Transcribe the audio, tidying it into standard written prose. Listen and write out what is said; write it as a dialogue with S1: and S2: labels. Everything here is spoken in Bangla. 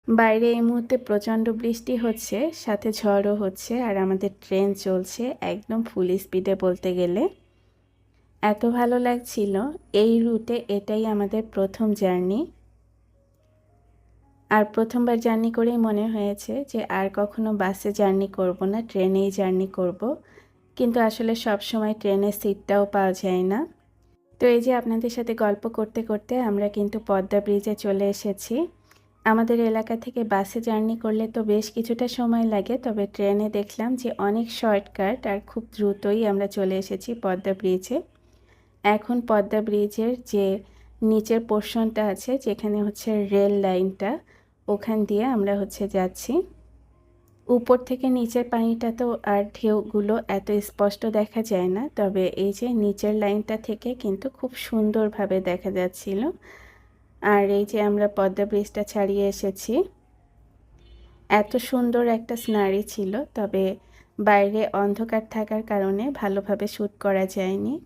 S1: বাইরে এই মুহূর্তে প্রচণ্ড বৃষ্টি হচ্ছে, সাথে ঝড়ও হচ্ছে, আর আমাদের ট্রেন চলছে একদম ফুল স্পিডে বলতে গেলে। এত ভালো লাগছিল। এই রুটে এটাই আমাদের প্রথম জার্নি। আর প্রথমবার জার্নি করেই মনে হয়েছে যে আর কখনো বাসে জার্নি করব না, ট্রেনেই জার্নি করব। কিন্তু আসলে সব সময় ট্রেনের সিটটাও পাওয়া যায় না। তো এই যে আপনাদের সাথে গল্প করতে করতে আমরা কিন্তু পদ্মা ব্রিজে চলে এসেছি। আমাদের এলাকা থেকে বাসে জার্নি করলে তো বেশ কিছুটা সময় লাগে, তবে ট্রেনে দেখলাম যে অনেক শর্টকাট আর খুব দ্রুতই আমরা চলে এসেছি পদ্মা ব্রিজে। এখন পদ্মা ব্রিজের যে নিচের পোর্শনটা আছে, যেখানে হচ্ছে রেল লাইনটা, ওখান দিয়ে আমরা যাচ্ছি। উপর থেকে নিচের পানিটা তো আর ঢেউগুলো এত স্পষ্ট দেখা যায় না, তবে এই যে নিচের লাইনটা থেকে কিন্তু খুব সুন্দরভাবে দেখা যাচ্ছিল। আর এই যে আমরা পদ্মা ব্রিজটা ছাড়িয়ে এসেছি। এত সুন্দর একটা সিনারি ছিল, তবে বাইরে অন্ধকার থাকার কারণে ভালোভাবে শ্যুট করা যায়নি।